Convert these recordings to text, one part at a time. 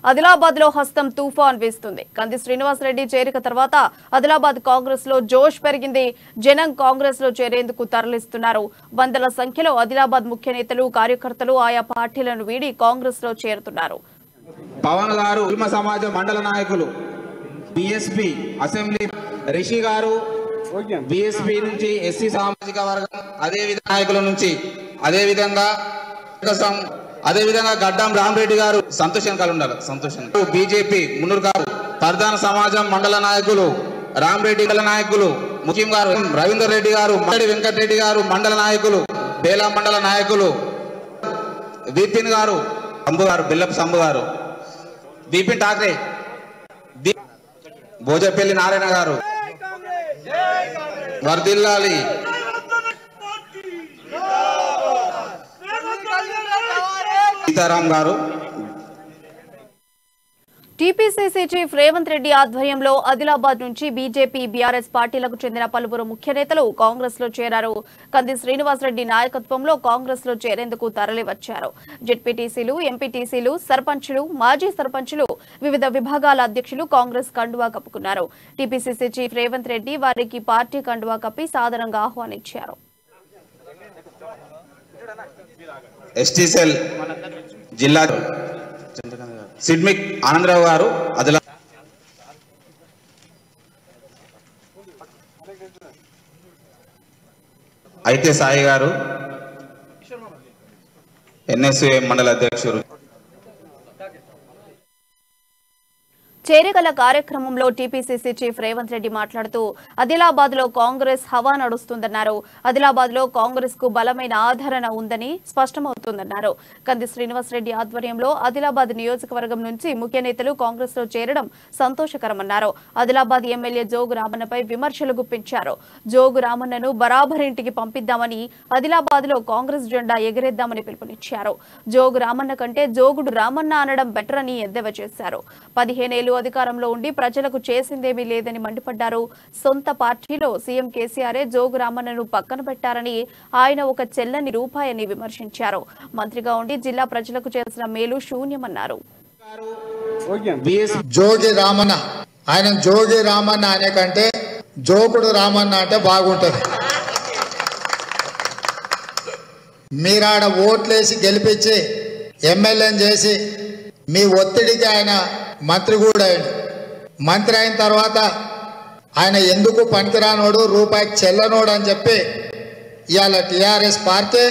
ఆదిలాబాద్ లో హస్తం తుఫాన్ వీస్తుంది. కంది శ్రీనివాస్ రెడ్డి చేరిక తర్వాత ఆదిలాబాద్ కాంగ్రెస్ లో జోష్ పెరిగింది. జనం కాంగ్రెస్ లో చేరేందుకు తరలిస్తున్నారు. వందల సంఖ్యలో ఆదిలాబాద్ ముఖ్య నేతలు, కార్యకర్తలు ఆయా పార్టీలను వీడి కాంగ్రెస్ లో చేరుతున్నారు. పవన్ గారు ఉల్మ సమాజ మండల నాయకులు, బీఎస్పీ అసెంబ్లీ రిషి గారు, బీఎస్పీ నుంచి ఎస్సీ సామాజిక వర్గం, అదేవిధంగా నాయకుల నుంచి అదేవిధంగా గడ్డం రామరెడ్డి గారు సంతోషం కలుండాలి. సంతోషం బీజేపీ మున్నూరు గారు, ప్రధాన సమాజం మండల నాయకులు రామరెడ్డి నాయకులు, ముఖ్యంగా రవీందర్ రెడ్డి గారు, వెంకటరెడ్డి గారు మండల నాయకులు, బేలా మండల నాయకులు, విపిన్ గారు, సంబు గారు, బిల్లపు సంబు గారు, బిపిన్ ఠాక్రే, భోజపల్లి నారాయణ గారు, వర్దిల్లాలి సీతారాం గారు. టీపీసీసీ చీఫ్ రేవంత్ రెడ్డి ఆధ్వర్యంలో ఆదిలాబాద్ నుంచి బీజేపీ, బీఆర్ఎస్ పార్టీలకు చెందిన పలువురు ముఖ్య నేతలు కాంగ్రెస్ లో చేరారు. కంది శ్రీనివాస్ రెడ్డి నాయకత్వంలో కాంగ్రెస్ లో చేరేందుకు తరలివచ్చారు. జెడ్పీటీసీలు, ఎంపీటీసీలు, సర్పంచులు, మాజీ సర్పంచులు, వివిధ విభాగాల అధ్యక్షులు కాంగ్రెస్ కండువా కప్పుకున్నారు. టీపీసీసీ చీఫ్ రేవంత్ రెడ్డి వారికి పార్టీ కండువా కప్పి సాదరంగా ఆహ్వానించారు. ఎస్టీసెల్ జిల్లా సిడ్మిక్ ఆనందరావు గారు, అయితే సాయి గారు, ఎన్ఎస్ఏ మండల అధ్యక్షుడు. చేరికల కార్యక్రమంలో టీపీసీసీ చీఫ్ రేవంత్ రెడ్డి మాట్లాడుతూ ఆదిలాబాద్ లో కాంగ్రెస్ హవా నడుస్తుందన్నారు. ఆదిలాబాద్ లో కాంగ్రెస్ కు బలమైన ఆదరణ ఉందని స్పష్టమవుతుందన్నారు. కంది శ్రీనివాస్ రెడ్డి ఆధ్వర్యంలో ఆదిలాబాద్ నియోజకవర్గం నుంచి ముఖ్య నేతలు కాంగ్రెస్ లో చేరడం సంతోషకరమన్నారు. ఆదిలాబాద్ ఎమ్మెల్యే జోగు రామన్నపై విమర్శలు గుప్పించారు. జోగు రామన్నను బరాబరింటికి పంపిద్దామని, ఆదిలాబాద్ లో కాంగ్రెస్ జెండా ఎగిరేద్దామని పిలుపునిచ్చారు. జోగు రామన్న కంటే జోగుడు రామన్న అనడం బెటర్ అని ఎద్దేవా చేశారు. 15 ఏళ్లు అధికారంలో ఉండి ప్రజలకు చేసిందేమీ లేదని మండిపడ్డారు. సొంత పార్టీలో సీఎం కేసీఆరే జోగు రామన్నను పక్కన పెట్టారని, ఆయన ఒక చెల్లని రూపాయని విమర్శించారు. మంత్రిగా ఉండి జిల్లా ప్రజలకు చేసిన మేలు శూన్యమన్నారు. జోగి రామన్న, ఆయన జోగి రామన్న అనే కంటే జోగుడు రామన్న అంటే బాగుంటది. మీరాడ ఓట్లేసి గెలిపించి ఎమ్మెల్యేని చేసి మీ ఒత్తిడికి ఆయన మంత్రి కూడా అయ్యాడు. మంత్రి అయిన తర్వాత ఆయన ఎందుకు పనికిరానోడు, రూపాయికి చెల్లనోడు అని చెప్పి ఇవాళ టీఆర్ఎస్ పార్టీ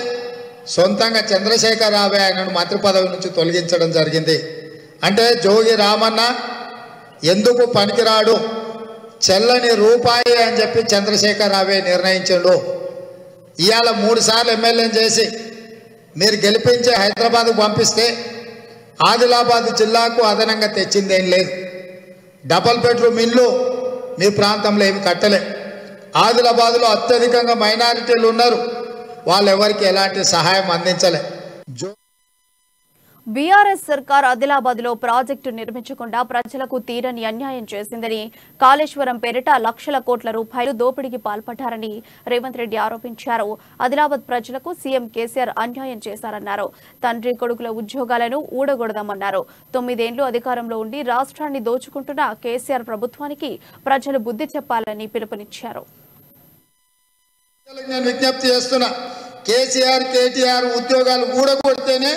సొంతంగా చంద్రశేఖర్ రావు ఆయనను మంత్రి పదవి నుంచి తొలగించడం జరిగింది. అంటే జోగి రామన్న ఎందుకు పనికిరాడు, చెల్లని రూపాయి అని చెప్పి చంద్రశేఖర్ రావే నిర్ణయించాడు. ఇవాళ 3 సార్లు ఎమ్మెల్యేని చేసి మీరు గెలిపించి హైదరాబాద్కు పంపిస్తే ఆదిలాబాద్ జిల్లాకు అదనంగా తెచ్చిందేం లేదు. డబల్ బెడ్రూమ్ ఇల్లు మీ ప్రాంతంలో ఏమి కట్టలే. ఆదిలాబాద్లో అత్యధికంగా మైనారిటీలు ఉన్నారు, వాళ్ళు ఎవరికి ఎలాంటి సహాయం అందించలే. బీఆర్ఎస్ సర్కార్ ఆదిలాబాద్ లో ప్రాజెక్టు నిర్మించకుండా ప్రజలకు తీరని అన్యాయం చేసిందని, కాళేశ్వరం పేరిట లక్షల కోట్ల రూపాయలు దోపిడీకి పాల్పడ్డారని రేవంత్ రెడ్డి ఆరోపించారు. ఆదిలాబాద్ ప్రజలకు సీఎం కేసీఆర్ అన్యాయం చేశారన్నారు. తండ్రి కొడుకుల ఉద్యోగాలను ఊడగొడదామన్నారు. 9 ఏళ్లు అధికారంలో ఉండి రాష్ట్రాన్ని దోచుకుంటున్న కేసీఆర్ ప్రభుత్వానికి ప్రజలు బుద్ధి చెప్పాలని పిలుపునిచ్చారు. విజ్ఞప్తి చేస్తున్నా, కేసీఆర్, కేటీఆర్ ఉద్యోగాలు ఊడగొడితేనే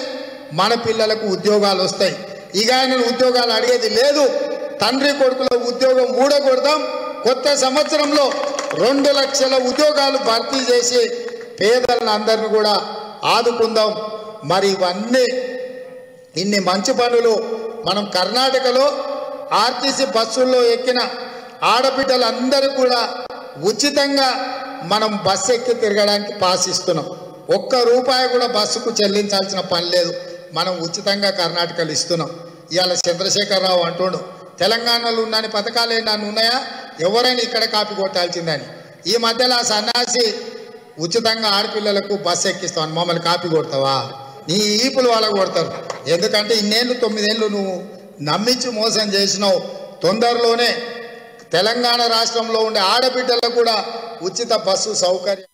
మన పిల్లలకు ఉద్యోగాలు వస్తాయి. ఇక ఆయన ఉద్యోగాలు అడిగేది లేదు. తండ్రి కొడుకుల ఉద్యోగం ఊడగొడదాం. కొత్త సంవత్సరంలో 2 లక్షల ఉద్యోగాలు భర్తీ చేసి పేదలను అందరిని కూడా ఆదుకుందాం. మరి ఇన్ని మంచి పనులు మనం కర్ణాటకలో ఆర్టీసీ బస్సుల్లో ఎక్కిన ఆడబిడ్డలందరూ కూడా ఉచితంగా మనం బస్సు ఎక్కి తిరగడానికి పాస్ ఇస్తున్నాం. ₹1 కూడా బస్సుకు చెల్లించాల్సిన పని లేదు. మనం ఉచితంగా కర్ణాటకలు ఇస్తున్నాం. ఇవాళ చంద్రశేఖరరావు అంటుండు తెలంగాణలో ఉన్న పథకాలు ఏంటని ఉన్నాయా, ఎవరైనా ఇక్కడ కాపీ కొట్టాల్సిందని. ఈ మధ్యలో ఆ సన్యాసి ఉచితంగా ఆడపిల్లలకు బస్సు ఎక్కిస్తామని మమ్మల్ని కాపీ కొడతావా? నీ ఈపులు వాళ్ళకు కొడతారు. ఎందుకంటే 9 ఏళ్ళు నువ్వు నమ్మించి మోసం చేసినావు. తొందరలోనే తెలంగాణ రాష్ట్రంలో ఉండే ఆడబిడ్డలకు కూడా ఉచిత బస్సు సౌకర్యం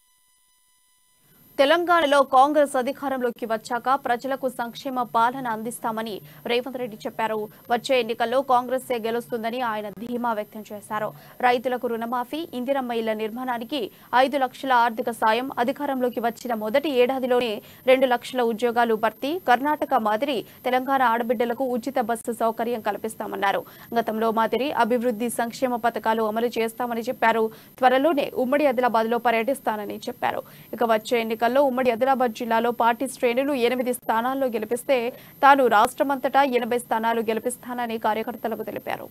తెలంగాణలో కాంగ్రెస్ అధికారంలోకి వచ్చాక ప్రజలకు సంక్షేమ పాలన అందిస్తామని రేవంత్ రెడ్డి చెప్పారు. వచ్చే ఎన్నికల్లో కాంగ్రెస్ గెలుస్తుందని ఆయన ధీమా వ్యక్తం చేశారు. రైతులకు రుణమాఫీ, ఇందిరమ్మ ఇళ్ల నిర్మాణానికి 5 లక్షల ఆర్థిక సాయం, అధికారంలోకి వచ్చిన మొదటి ఏడాదిలోనే 2 లక్షల ఉద్యోగాలు భర్తీ, కర్ణాటక మాదిరి తెలంగాణ ఆడబిడ్డలకు ఉచిత బస్సు సౌకర్యం కల్పిస్తామన్నారు. గతంలో మాదిరి అభివృద్ధి సంక్షేమ పథకాలు అమలు చేస్తామని చెప్పారు. త్వరలోనే ఉమ్మడి ఆదిలాబాద్లో పర్యటిస్తానని చెప్పారు. ఇక వచ్చే ఎన్నికల్లో ఉమ్మడి ఆదిలాబాద్ జిల్లాలో పార్టీ శ్రేణులు 8 స్థానాల్లో గెలిపిస్తే తాను రాష్ట్రమంతటా 80 స్థానాలు గెలిపిస్తానని కార్యకర్తలకు తెలిపారు.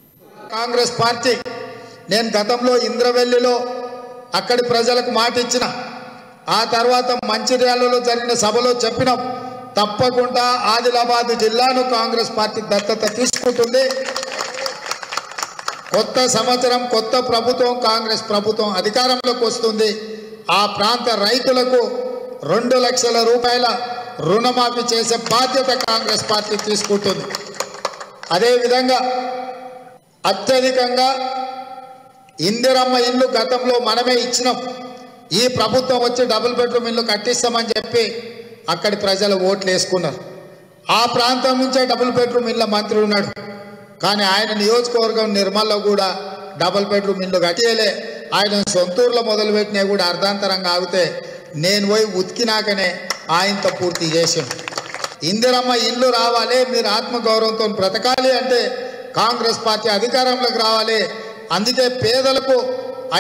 కాంగ్రెస్ పార్టీ నేను గతంలో ఇంద్రవెల్లిలో అక్కడి ప్రజలకు మాట ఇచ్చిన, ఆ తర్వాత మంచిర్యాలలో జరిగిన సభలో చెప్పినాం, తప్పకుండా ఆదిలాబాద్ జిల్లాను కాంగ్రెస్ పార్టీ దత్తత తీసుకుంటుంది. కొత్త సంవత్సరం, కొత్త ప్రభుత్వం, కాంగ్రెస్ ప్రభుత్వం అధికారంలోకి వస్తుంది. ఆ ప్రాంత రైతులకు 2 లక్షల రూపాయల రుణమాఫీ చేసే బాధ్యత కాంగ్రెస్ పార్టీ తీసుకుంటుంది. అదేవిధంగా అత్యధికంగా ఇందిరమ్మ ఇల్లు గతంలో మనమే ఇచ్చినాం. ఈ ప్రభుత్వం వచ్చి డబుల్ బెడ్రూమ్ ఇల్లు కట్టిస్తామని చెప్పి అక్కడి ప్రజలు ఓట్లు వేసుకున్నారు. ఆ ప్రాంతం నుంచే డబుల్ బెడ్రూమ్ ఇళ్ళ మంత్రి ఉన్నాడు. కానీ ఆయన నియోజకవర్గం నిర్మల్లో కూడా డబుల్ బెడ్రూమ్ ఇల్లు కట్టియలే. ఆయన సొంతూరులో మొదలుపెట్టినా కూడా అర్ధాంతరంగా ఆగితే నేను పోయి ఉతికినాకనే ఆయనతో పూర్తి చేసాను. ఇందిరమ్మ ఇల్లు రావాలి, మీరు ఆత్మగౌరవంతో బ్రతకాలి అంటే కాంగ్రెస్ పార్టీ అధికారంలోకి రావాలి. అందుకే పేదలకు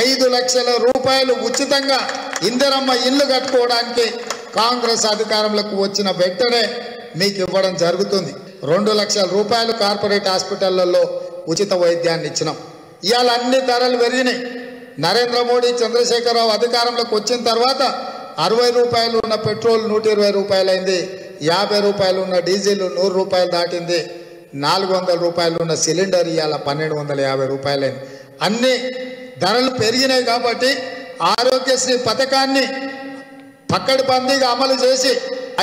5 లక్షల రూపాయలు ఉచితంగా ఇందిరమ్మ ఇల్లు కట్టుకోవడానికి కాంగ్రెస్ అధికారంలోకి వచ్చిన వెంటనే మీకు ఇవ్వడం జరుగుతుంది. 2 లక్షల రూపాయలు కార్పొరేట్ హాస్పిటళ్లలో ఉచిత వైద్యాన్ని ఇచ్చినాం. ఇవాళ అన్ని ధరలు పెరిగినాయి. నరేంద్ర మోడీ, చంద్రశేఖరరావు అధికారంలోకి వచ్చిన తర్వాత 60 రూపాయలు ఉన్న పెట్రోల్ 120 రూపాయలు అయింది. 50 రూపాయలు ఉన్న డీజిల్ 100 రూపాయలు దాటింది. 400 రూపాయలు ఉన్న సిలిండర్ ఇవాళ 1250 రూపాయలైంది. అన్ని ధరలు పెరిగినాయి కాబట్టి ఆరోగ్యశ్రీ పథకాన్ని పక్కడబందీగా అమలు చేసి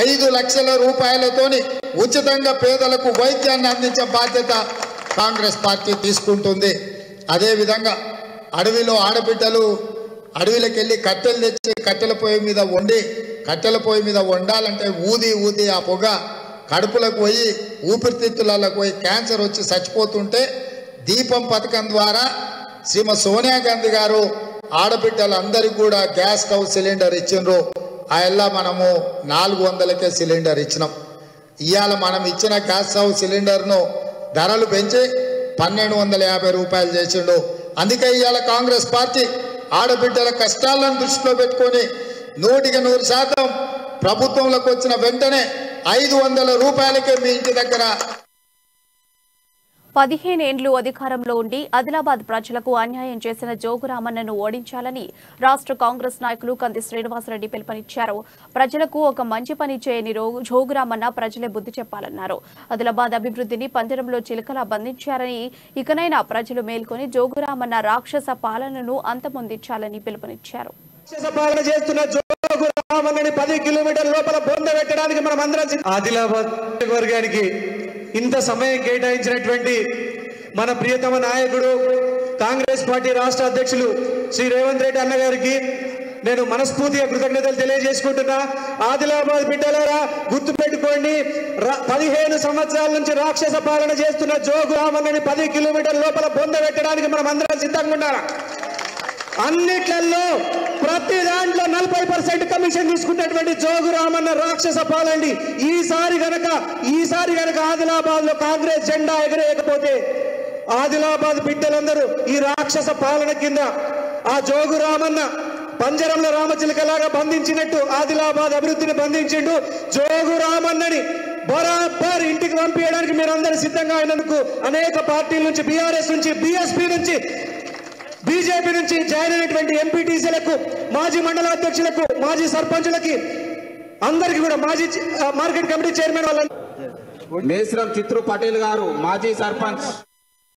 5 లక్షల రూపాయలతోని ఉచితంగా పేదలకు వైద్యాన్ని అందించే బాధ్యత కాంగ్రెస్ పార్టీ తీసుకుంటుంది. అదేవిధంగా అడవిలో ఆడబిడ్డలు అడవిలోకి వెళ్ళి కట్టెలు తెచ్చి కట్టెల పొయ్యి మీద వండాలంటే ఊది ఆ పొగ కడుపులకు పోయి ఊపిరితిత్తులకు పోయి క్యాన్సర్ వచ్చి చచ్చిపోతుంటే దీపం పథకం ద్వారా శ్రీమతి సోనియా గాంధీ గారు ఆడబిడ్డలందరికీ కూడా గ్యాస్ స్టవ్ సిలిండర్ ఇచ్చిండ్రు. అలా మనము 400కే సిలిండర్ ఇచ్చినాం. ఇవాళ మనం ఇచ్చిన గ్యాస్ స్టవ్ సిలిండర్ను ధరలు పెంచి 1250 రూపాయలు చేసిండు. అందుకే ఇవాళ కాంగ్రెస్ పార్టీ ఆడబిడ్డల కష్టాలను దృష్టిలో పెట్టుకొని 100% ప్రభుత్వంలోకి వచ్చిన వెంటనే 500 రూపాయలకే మీ ఇంటి దగ్గర 15 ఏండ్లు అధికారంలో ఉండి ఆదిలాబాద్ ప్రజలకు అన్యాయం చేసిన జోగురామన్నను ఓడించాలని రాష్ట్ర కాంగ్రెస్ నాయకులు కంది శ్రీనివాసరెడ్డి పిలుపునిచ్చారు. ప్రజలకు ఒక మంచి పని చేయని జోగురామన్న ప్రజలే బుద్ధి చెప్పాలన్నారు. ఆదిలాబాద్ అభివృద్ధిని పంజరంలో చిలుకలా బంధించారని, ఇకనైనా ప్రజలు మేల్కొని జోగురామన్న రాక్షస పాలనను అంతమొందించాలని పిలుపునిచ్చారు. జోగురామన్నని 10 కిలోమీటర్ల లోపల బొంద పెట్టడానికి మనం అందరం ఆదిలాబాద్ వర్గానికి ఇంత సమయం కేటాయించినటువంటి మన ప్రియతమ నాయకుడు కాంగ్రెస్ పార్టీ రాష్ట్ర అధ్యక్షులు శ్రీ రేవంత్ రెడ్డి అన్న గారికి నేను మనస్ఫూర్తిగా కృతజ్ఞతలు తెలియజేసుకుంటున్నా. ఆదిలాబాద్ బిడ్డలారా, గుర్తుపెట్టుకోండి, 15 సంవత్సరాల నుంచి రాక్షస పాలన చేస్తున్న జోగురామన్నని 10 కిలోమీటర్ల లోపల బొంద పెట్టడానికి మనం అందరం సిద్ధంగా ఉండాలి. అన్నిట్లలో ప్రతి దాంట్లో 40% కమిషన్ తీసుకున్నటువంటి జోగురామన్న రాక్షస పాలండి. ఈసారి గనక ఆదిలాబాద్ లో కాంగ్రెస్ జెండా ఎగరేయకపోతే ఆదిలాబాద్ బిడ్డలందరూ ఈ రాక్షస పాలన కింద ఆ జోగురామన్న పంజరంలో రామచిలకలాగా బంధించినట్టు ఆదిలాబాద్ అభివృద్ధిని బంధించిండు. జోగురామన్నని బరాబర్ ఇంటికి పంపించడానికి మీరందరూ సిద్ధంగా అయినందుకు అనేక పార్టీల నుంచి, బీఆర్ఎస్ నుంచి, బీఎస్పీ నుంచి, బీజేపీ నుంచి జాయిన్ అయినటువంటి ఎంపీటీసీలకు, మాజీ మండలాధ్యక్షులకు, మాజీ సర్పంచులకి అందరికీ కూడా, మాజీ మార్కెట్ కమిటీ చైర్మన్ వాళ్ళ మేశ్రం చిత్రు పటేల్ గారు మాజీ సర్పంచ్.